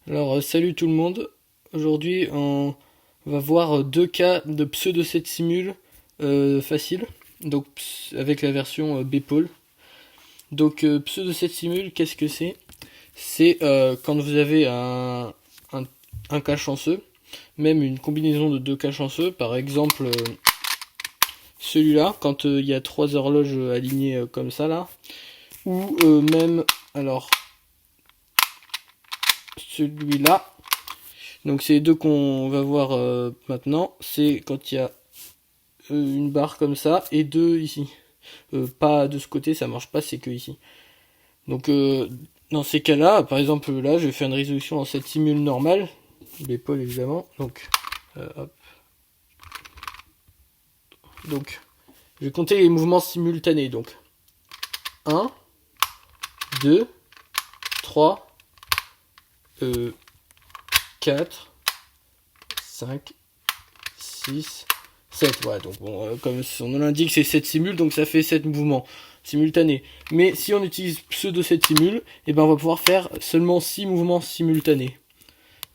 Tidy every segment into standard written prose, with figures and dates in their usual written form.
Alors, salut tout le monde. Aujourd'hui, on va voir deux cas de pseudo set simul facile. Donc, avec la version Bpol. Donc, pseudo set simul, qu'est-ce que c'est? C'est quand vous avez un cas chanceux, même une combinaison de deux cas chanceux. Par exemple, celui-là, quand il y a trois horloges alignées comme ça là. Ou même, alors, celui-là. Donc c'est les deux qu'on va voir maintenant. C'est quand il y a une barre comme ça et deux ici. Pas de ce côté, ça marche pas, c'est que ici. Donc dans ces cas-là, par exemple là, je vais faire une résolution en cette simule normale. L'épaule évidemment. Hop. Donc je vais compter les mouvements simultanés. Donc 1, 2, 3, 4, 5, 6, 7. Voilà, donc bon, comme son nom l'indique, c'est 7 simules, donc ça fait 7 mouvements simultanés. Mais si on utilise pseudo 7 simules, et ben on va pouvoir faire seulement 6 mouvements simultanés.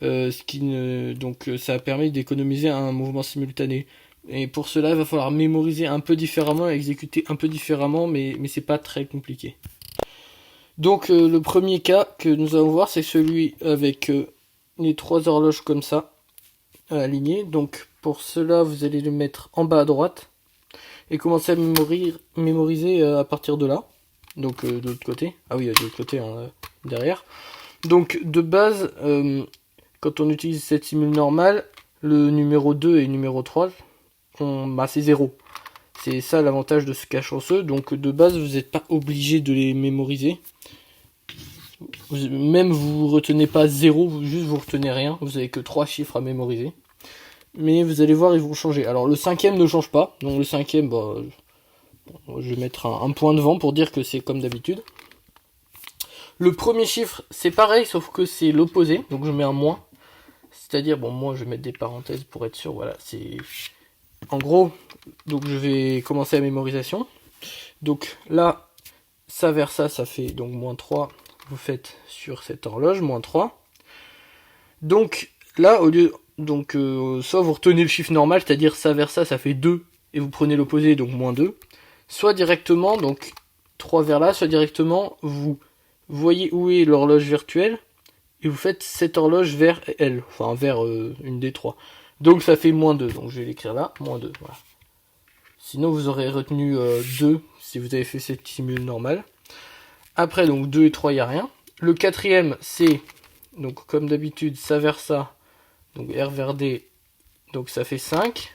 Ce qui ne... Donc ça permet d'économiser un mouvement simultané. Et pour cela, il va falloir mémoriser un peu différemment, exécuter un peu différemment, mais c'est pas très compliqué. Donc le premier cas que nous allons voir, c'est celui avec les trois horloges comme ça, alignées. Donc pour cela, vous allez le mettre en bas à droite et commencer à mémoriser à partir de là. Donc de l'autre côté. Ah oui, de l'autre côté, hein, derrière. Donc de base, quand on utilise cette simule normale, le numéro 2 et le numéro 3, c'est 0. C'est ça l'avantage de ce cas chanceux. Donc de base, vous n'êtes pas obligé de les mémoriser. Même vous retenez pas 0, juste vous retenez rien. Vous avez que 3 chiffres à mémoriser. Mais vous allez voir, ils vont changer. Alors le cinquième ne change pas. Donc le cinquième, bah, je vais mettre un point devant pour dire que c'est comme d'habitude. Le premier chiffre, c'est pareil, sauf que c'est l'opposé. Donc je mets un moins. C'est-à-dire, bon, moi je vais mettre des parenthèses pour être sûr. Voilà, c'est... En gros, donc je vais commencer la mémorisation. Donc là, ça vers ça, ça fait donc moins 3. Vous faites sur cette horloge, moins 3. Donc là, au lieu... Donc soit vous retenez le chiffre normal, c'est-à-dire ça vers ça, ça fait 2. Et vous prenez l'opposé, donc moins 2. Soit directement, donc 3 vers là, soit directement, vous voyez où est l'horloge virtuelle, et vous faites cette horloge vers elle, enfin vers une des 3. Donc ça fait moins 2, donc je vais l'écrire là, moins 2, voilà. Sinon vous aurez retenu 2 si vous avez fait cette simule normale. Après, donc 2 et 3, il n'y a rien. Le quatrième, c'est, donc comme d'habitude, ça vers ça, donc R vers D, donc ça fait 5.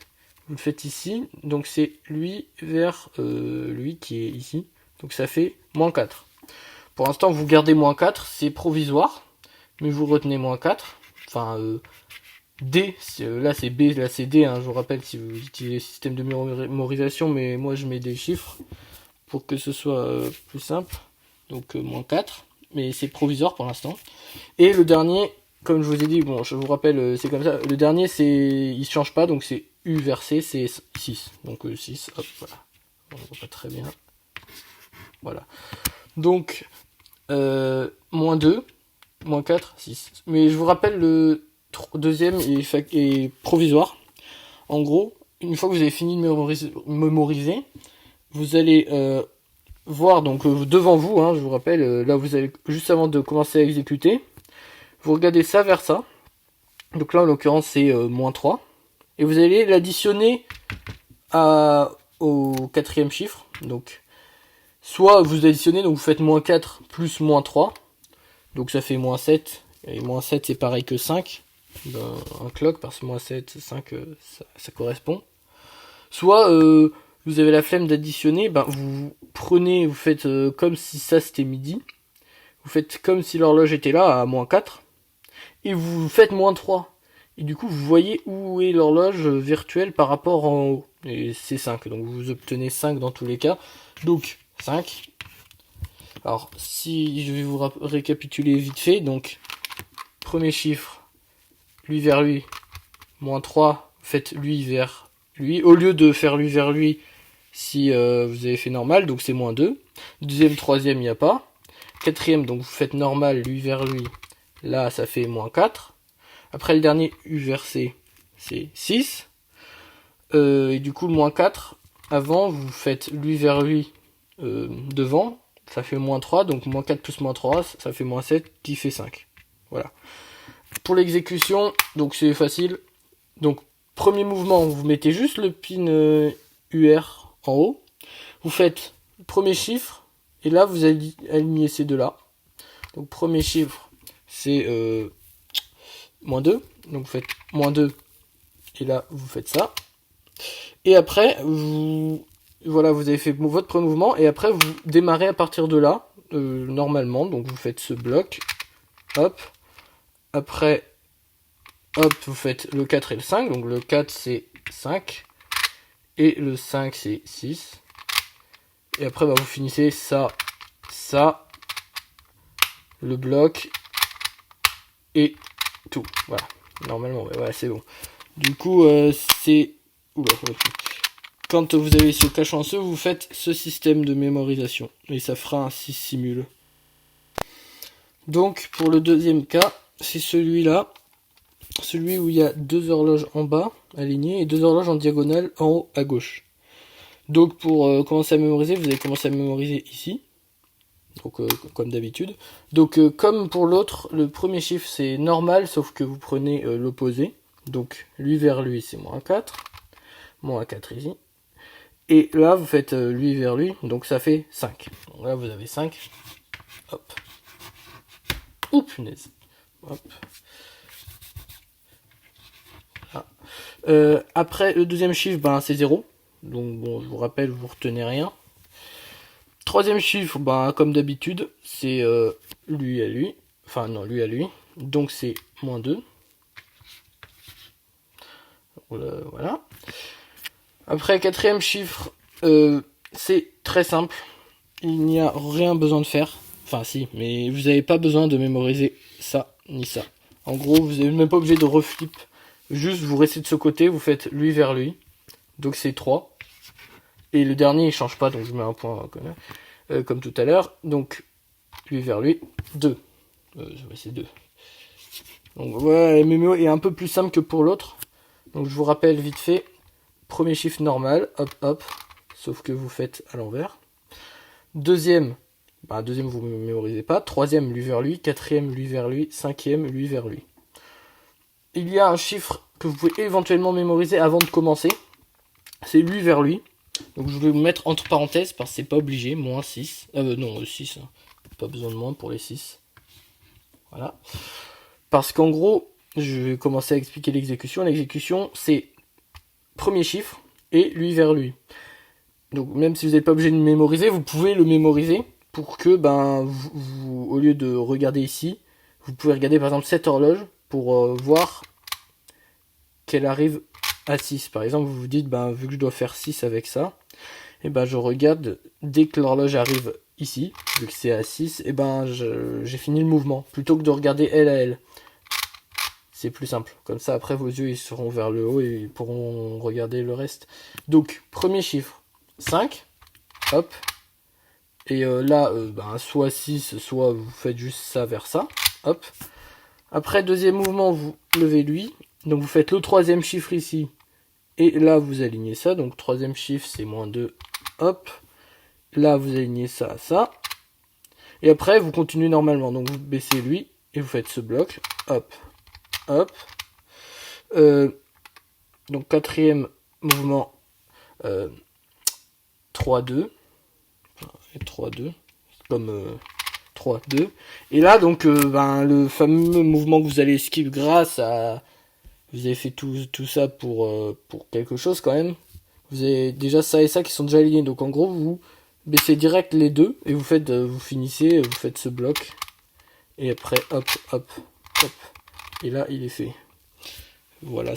Vous le faites ici, donc c'est lui vers lui qui est ici, donc ça fait moins 4. Pour l'instant, vous gardez moins 4, c'est provisoire, mais vous retenez moins 4. Enfin, D, là c'est B, là c'est D, hein, je vous rappelle si vous utilisez le système de mémorisation, mais moi je mets des chiffres pour que ce soit plus simple. Donc moins 4, mais c'est provisoire pour l'instant. Et le dernier, comme je vous ai dit, bon, je vous rappelle, c'est comme ça. Le dernier, il ne change pas, donc c'est U vers C, c'est 6. Donc 6, hop, voilà. On voit pas très bien. Voilà. Donc, moins 2, moins 4, 6. Mais je vous rappelle, le deuxième est provisoire. En gros, une fois que vous avez fini de mémoriser, vous allez voir donc devant vous, hein, je vous rappelle, là vous allez juste avant de commencer à exécuter, vous regardez ça vers ça. Donc là en l'occurrence c'est moins 3. Et vous allez l'additionner au quatrième chiffre. Donc soit vous additionnez, donc vous faites moins 4 plus moins 3. Donc ça fait moins 7. Et moins 7 c'est pareil que 5. Un clock parce que moins 7, 5 ça correspond. Soit vous avez la flemme d'additionner, ben vous prenez, vous faites comme si ça c'était midi. Vous faites comme si l'horloge était là à moins 4. Et vous faites moins 3. Et du coup, vous voyez où est l'horloge virtuelle par rapport en haut. Et c'est 5. Donc vous obtenez 5 dans tous les cas. Donc 5. Alors, si je vais vous récapituler vite fait. Donc, premier chiffre, lui vers lui, moins 3. Faites lui vers lui. Au lieu de faire lui vers lui, si vous avez fait normal, donc c'est moins 2. Deuxième, troisième, il n'y a pas. Quatrième, donc vous faites normal, lui vers lui. Là, ça fait moins 4. Après, le dernier U vers C, c'est 6. Et du coup, le moins 4, avant, vous faites lui vers lui devant. Ça fait moins 3. Donc, moins 4 plus moins 3, ça fait moins 7 qui fait 5. Voilà. Pour l'exécution, donc c'est facile. Donc, premier mouvement, vous mettez juste le pin UR en haut. Vous faites le premier chiffre. Et là, vous alignez ces deux-là. Donc, premier chiffre, c'est moins 2. Donc, vous faites moins 2. Et là, vous faites ça. Et après, voilà, vous avez fait votre premier mouvement. Et après, vous démarrez à partir de là, normalement. Donc, vous faites ce bloc. Hop. Après, hop, vous faites le 4 et le 5. Donc, le 4, c'est 5. Et le 5, c'est 6. Et après, bah, vous finissez ça, ça, le bloc, et tout. Voilà. Normalement, ouais, c'est bon. Du coup, c'est... Oula, quand vous avez ce cache chanceux, vous faites ce système de mémorisation. Et ça fera un 6 simule. Donc, pour le deuxième cas, c'est celui-là. Celui où il y a 2 horloges en bas, alignées, et 2 horloges en diagonale en haut à gauche. Donc pour commencer à mémoriser, vous allez commencer à mémoriser ici. Donc comme d'habitude. Donc comme pour l'autre, le premier chiffre c'est normal, sauf que vous prenez l'opposé. Donc lui vers lui c'est moins 4. Moins 4 ici. Et là vous faites lui vers lui, donc ça fait 5. Donc là vous avez 5. Hop. Ouh punaise. Hop. Ah. Après le deuxième chiffre, ben, c'est 0. Donc bon, je vous rappelle, vous retenez rien. Troisième chiffre, bah, comme d'habitude, c'est lui à lui. Enfin non, lui à lui. Donc c'est moins 2. Voilà. Après, quatrième chiffre, c'est très simple. Il n'y a rien besoin de faire. Enfin si, mais vous n'avez pas besoin de mémoriser ça ni ça. En gros, vous n'êtes même pas obligé de reflip. Juste, vous restez de ce côté, vous faites lui vers lui. Donc c'est 3. Et le dernier, il change pas, donc je mets un point comme tout à l'heure. Donc, lui vers lui, 2. C'est 2. Donc voilà, la mémo est un peu plus simple que pour l'autre. Donc je vous rappelle vite fait. Premier chiffre normal, hop hop. Sauf que vous faites à l'envers. Deuxième, deuxième vous ne mémorisez pas. Troisième, lui vers lui. Quatrième, lui vers lui. Cinquième, lui vers lui. Il y a un chiffre que vous pouvez éventuellement mémoriser avant de commencer. C'est lui vers lui. Donc je vais vous mettre entre parenthèses parce que c'est pas obligé, moins 6. Non, 6. Hein. Pas besoin de moins pour les 6. Voilà. Parce qu'en gros, je vais commencer à expliquer l'exécution. L'exécution, c'est premier chiffre et lui vers lui. Donc même si vous n'êtes pas obligé de mémoriser, vous pouvez le mémoriser pour que, vous, au lieu de regarder ici, vous pouvez regarder par exemple cette horloge pour voir qu'elle arrive à 6. Par exemple, vous vous dites, vu que je dois faire 6 avec ça, et je regarde, dès que l'horloge arrive ici, vu que c'est à 6, j'ai fini le mouvement, plutôt que de regarder elle à elle. C'est plus simple. Comme ça, après, vos yeux ils seront vers le haut et ils pourront regarder le reste. Donc, premier chiffre, 5. Hop. Et là, soit 6, soit vous faites juste ça vers ça. Hop. Après, deuxième mouvement, vous levez lui. Donc, vous faites le troisième chiffre ici. Et là, vous alignez ça. Donc, troisième chiffre, c'est moins 2. Hop. Là, vous alignez ça à ça. Et après, vous continuez normalement. Donc, vous baissez lui. Et vous faites ce bloc. Hop. Hop. Donc, quatrième mouvement. 3-2. Et 3-2. Comme 3-2. Et là, donc, le fameux mouvement que vous allez skip grâce à... Vous avez fait tout ça pour quelque chose quand même. Vous avez déjà ça et ça qui sont déjà alignés. Donc en gros, vous baissez direct les deux et vous finissez, vous faites ce bloc. Et après, hop, hop, hop. Et là, il est fait. Voilà.